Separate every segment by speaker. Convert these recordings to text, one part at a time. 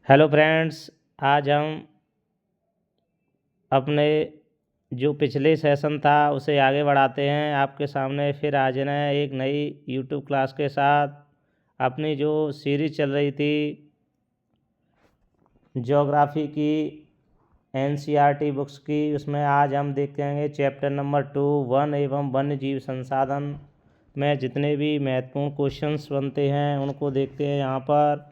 Speaker 1: Hello friends. आज हम अपने जो पिछले सेशन था उसे आगे बढ़ाते हैं। आपके सामने फिर आज न एक नई यूट्यूब क्लास के साथ अपनी जो सीरीज चल रही थी ज्योग्राफी की एनसीईआरटी बुक्स की, उसमें आज हम देखेंगे चैप्टर नंबर 2 वन एवं वन्य जीव संसाधन में जितने भी महत्वपूर्ण क्वेश्चंस बनते हैं उनको देखते हैं। यहाँ पर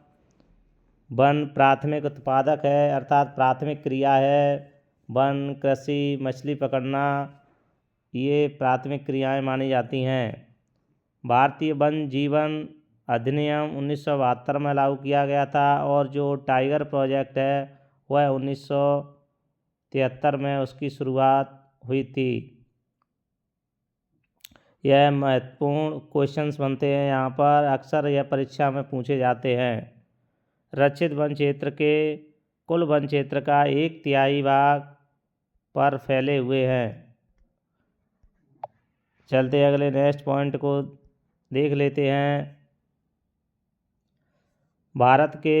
Speaker 1: वन प्राथमिक उत्पादक है अर्थात प्राथमिक क्रिया है। वन, कृषि, मछली पकड़ना, ये प्राथमिक क्रियाएं मानी जाती हैं। भारतीय वन जीवन अधिनियम 1972 में लागू किया गया था और जो टाइगर प्रोजेक्ट है वह 1973 में उसकी शुरुआत हुई थी। यह महत्वपूर्ण क्वेश्चंस बनते हैं यहाँ पर, अक्सर यह परीक्षा में पूछे जाते हैं। रक्षित वन क्षेत्र के कुल वन क्षेत्र का 1/3 भाग पर फैले हुए हैं। चलते अगले नेक्स्ट पॉइंट को देख लेते हैं। भारत के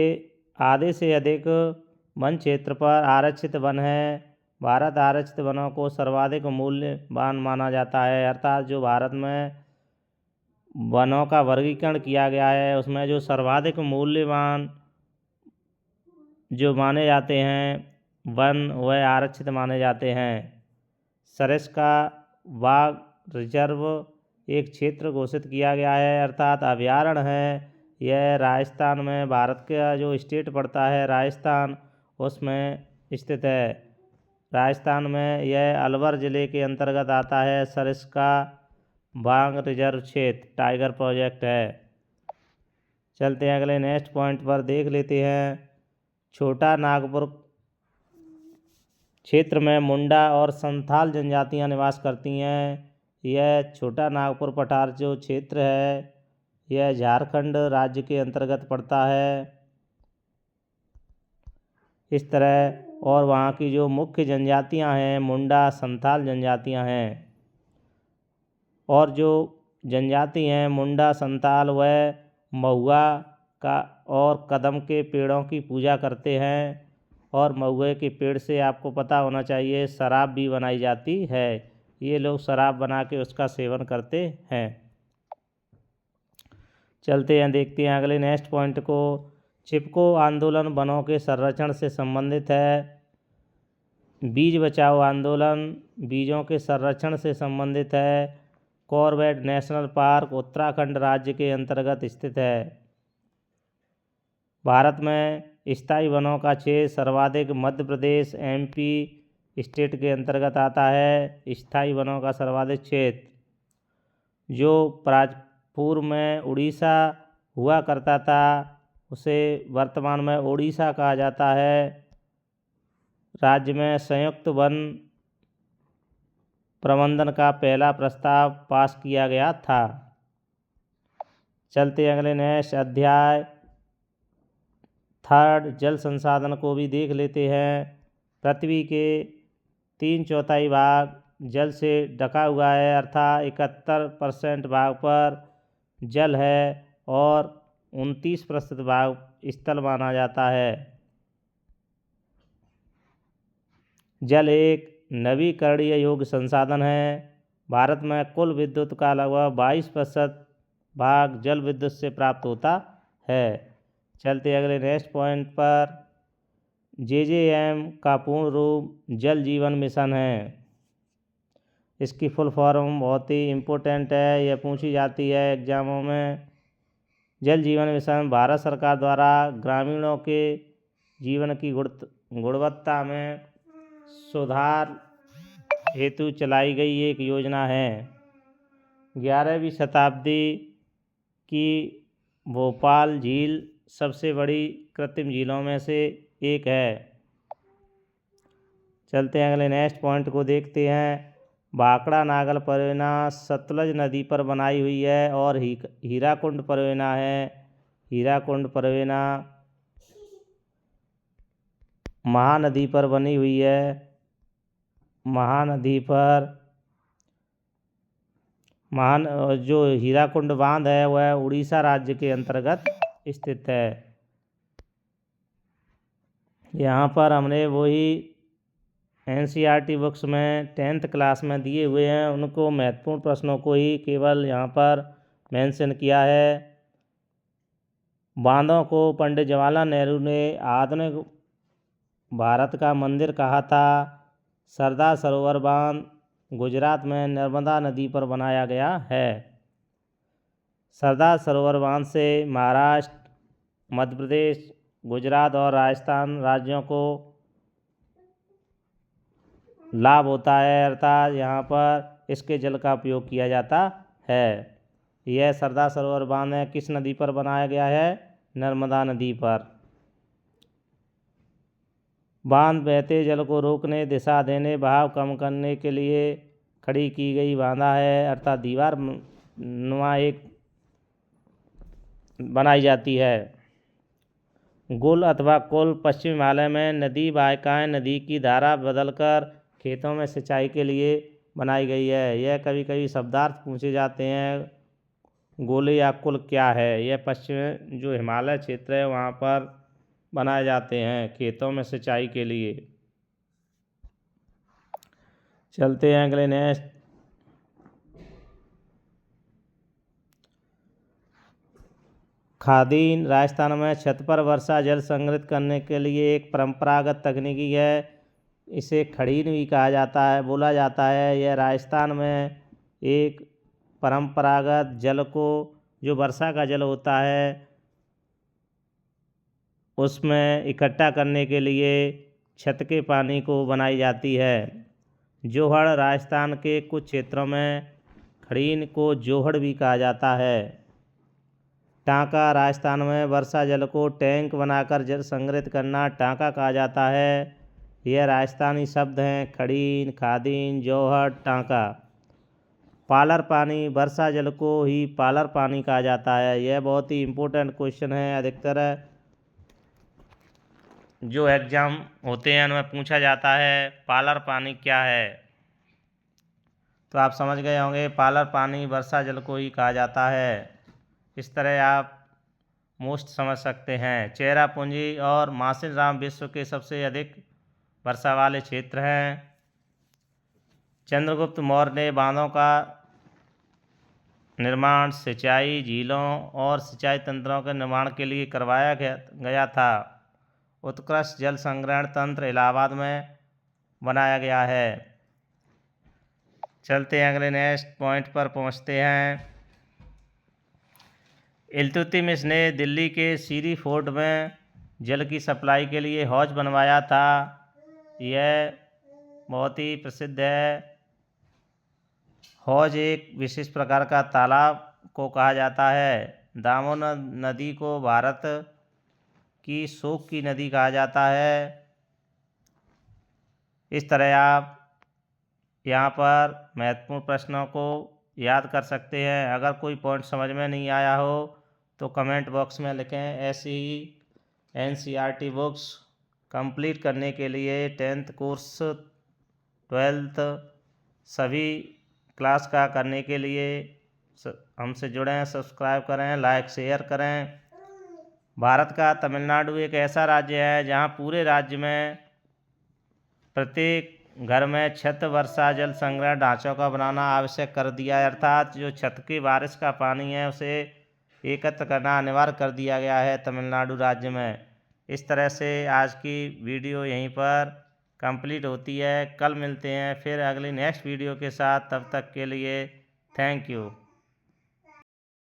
Speaker 1: आधे से अधिक वन क्षेत्र पर आरक्षित वन है। भारत आरक्षित वनों को सर्वाधिक मूल्यवान माना जाता है, अर्थात जो भारत में वनों का वर्गीकरण किया गया है उसमें जो सर्वाधिक मूल्यवान जो माने जाते हैं वन वह आरक्षित माने जाते हैं। सरिस्का बाघ रिजर्व एक क्षेत्र घोषित किया गया है अर्थात अभयारण्य है। यह राजस्थान में, भारत का जो स्टेट पड़ता है राजस्थान, उसमें स्थित है। राजस्थान में यह अलवर ज़िले के अंतर्गत आता है। सरिस्का बाघ रिजर्व क्षेत्र टाइगर प्रोजेक्ट है। चलते हैं अगले नेक्स्ट पॉइंट पर देख लेते हैं। छोटा नागपुर क्षेत्र में मुंडा और संथाल जनजातियां निवास करती हैं। यह छोटा नागपुर पठार जो क्षेत्र है यह झारखंड राज्य के अंतर्गत पड़ता है। इस तरह और वहाँ की जो मुख्य जनजातियां हैं मुंडा संथाल जनजातियां हैं। और जो जनजाति हैं मुंडा संथाल वह महुआ का और कदम के पेड़ों की पूजा करते हैं। और महुए के पेड़ से आपको पता होना चाहिए शराब भी बनाई जाती है। ये लोग शराब बना के उसका सेवन करते हैं। चलते हैं देखते हैं अगले नेक्स्ट पॉइंट को। चिपको आंदोलन वनों के संरक्षण से संबंधित है। बीज बचाओ आंदोलन बीजों के संरक्षण से संबंधित है। कॉर्बेट नेशनल पार्क उत्तराखंड राज्य के अंतर्गत स्थित है। भारत में स्थायी वनों का क्षेत्र सर्वाधिक मध्य प्रदेश एमपी स्टेट के अंतर्गत आता है। स्थायी वनों का सर्वाधिक क्षेत्र जो पूर्व में उड़ीसा हुआ करता था उसे वर्तमान में ओडिशा कहा जाता है। राज्य में संयुक्त वन प्रबंधन का पहला प्रस्ताव पास किया गया था। चलते अगले नेक्स्ट अध्याय थर्ड जल संसाधन को भी देख लेते हैं। पृथ्वी के 3/4 भाग जल से ढका हुआ है अर्थात 71% भाग पर जल है और 29% भाग स्थल माना जाता है। जल एक नवीकरणीय योग्य संसाधन है। भारत में कुल विद्युत का लगभग 22% भाग जल विद्युत से प्राप्त होता है। चलते अगले नेक्स्ट पॉइंट पर। जेजेएम का पूर्ण रूप जल जीवन मिशन है। इसकी फुल फॉर्म बहुत ही इम्पोर्टेंट है, यह पूछी जाती है एग्जामों में। जल जीवन मिशन भारत सरकार द्वारा ग्रामीणों के जीवन की गुणवत्ता में सुधार हेतु चलाई गई एक योजना है। 11वीं शताब्दी की भोपाल झील सबसे बड़ी कृत्रिम झीलों में से एक है। चलते हैं अगले नेक्स्ट पॉइंट को देखते हैं। भाखड़ा नागल परियोजना सतलज नदी पर बनाई हुई है और हीराकुंड परियोजना है। हीराकुंड परियोजना महानदी पर बनी हुई है। महानदी पर जो हीराकुंड बांध है वह उड़ीसा राज्य के अंतर्गत स्थित है। यहाँ पर हमने वही NCERT बुक्स में 10th क्लास में दिए हुए हैं उनको महत्वपूर्ण प्रश्नों को ही केवल यहाँ पर मेंशन किया है। बांधों को पंडित जवाहरलाल नेहरू ने आधुनिक भारत का मंदिर कहा था। सरदार सरोवर बांध गुजरात में नर्मदा नदी पर बनाया गया है। सरदार सरोवर बांध से महाराष्ट्र, मध्य प्रदेश, गुजरात और राजस्थान राज्यों को लाभ होता है, अर्थात यहाँ पर इसके जल का उपयोग किया जाता है। यह सरदार सरोवर बांध किस नदी पर बनाया गया है? नर्मदा नदी पर। बांध बहते जल को रोकने, दिशा देने, बहाव कम करने के लिए खड़ी की गई बांधा है, अर्थात दीवार नुमा एक बनाई जाती है। गुल अथवा कुल पश्चिम हिमालय में नदी वाहिकाएं नदी की धारा बदलकर खेतों में सिंचाई के लिए बनाई गई है। यह कभी कभी शब्दार्थ पूछे जाते हैं। गोले या कुल क्या है? यह पश्चिम जो हिमालय क्षेत्र है वहाँ पर बनाए जाते हैं खेतों में सिंचाई के लिए। चलते हैं अगले नेक्स्ट। खादीन राजस्थान में छत पर वर्षा जल संग्रहित करने के लिए एक परंपरागत तकनीकी है। इसे खड़ीन भी कहा जाता है, बोला जाता है। यह राजस्थान में एक परंपरागत जल को, जो वर्षा का जल होता है, उसमें इकट्ठा करने के लिए छत के पानी को बनाई जाती है। जोहड़ राजस्थान के कुछ क्षेत्रों में खड़ीन को जोहड़ भी कहा जाता है। टांका राजस्थान में वर्षा जल को टैंक बनाकर जल संग्रहित करना टांका कहा जाता है। यह राजस्थानी शब्द हैं खड़ीन, खादीन, जोहड़, टांका। पालर पानी वर्षा जल को ही पालर पानी कहा जाता है। यह बहुत ही इम्पोर्टेंट क्वेश्चन है, अधिकतर जो एग्जाम होते हैं उनमें पूछा जाता है पालर पानी क्या है। तो आप समझ गए होंगे पालर पानी वर्षा जल को ही कहा जाता है। इस तरह आप मोस्ट समझ सकते हैं। चेरापूंजी और मासिनराम विश्व के सबसे अधिक वर्षा वाले क्षेत्र हैं। चंद्रगुप्त मौर्य ने बांधों का निर्माण सिंचाई, झीलों और सिंचाई तंत्रों के निर्माण के लिए करवाया गया था। उत्कृष्ट जल संग्रहण तंत्र इलाहाबाद में बनाया गया है। चलते हैं अगले नेक्स्ट पॉइंट पर पहुंचते हैं। इल्तुतमिश ने दिल्ली के सीरी फोर्ट में जल की सप्लाई के लिए हौज बनवाया था। यह बहुत ही प्रसिद्ध है। हौज एक विशेष प्रकार का तालाब को कहा जाता है। दामोदर नदी को भारत की शोक की नदी कहा जाता है। इस तरह आप यहाँ पर महत्वपूर्ण प्रश्नों को याद कर सकते हैं। अगर कोई पॉइंट समझ में नहीं आया हो तो कमेंट बॉक्स में लिखें। ऐसी ही NCERT बुक्स कंप्लीट करने के लिए 10th कोर्स, 12th सभी क्लास का करने के लिए हमसे जुड़ें, सब्सक्राइब करें, लाइक शेयर करें। भारत का तमिलनाडु एक ऐसा राज्य है जहाँ पूरे राज्य में प्रत्येक घर में छत वर्षा जल संग्रह ढांचों का बनाना आवश्यक कर दिया है, अर्थात जो छत की बारिश का पानी है उसे एकत्र करना अनिवार्य कर दिया गया है तमिलनाडु राज्य में। इस तरह से आज की वीडियो यहीं पर कंप्लीट होती है। कल मिलते हैं फिर अगली नेक्स्ट वीडियो के साथ। तब तक के लिए थैंक यू।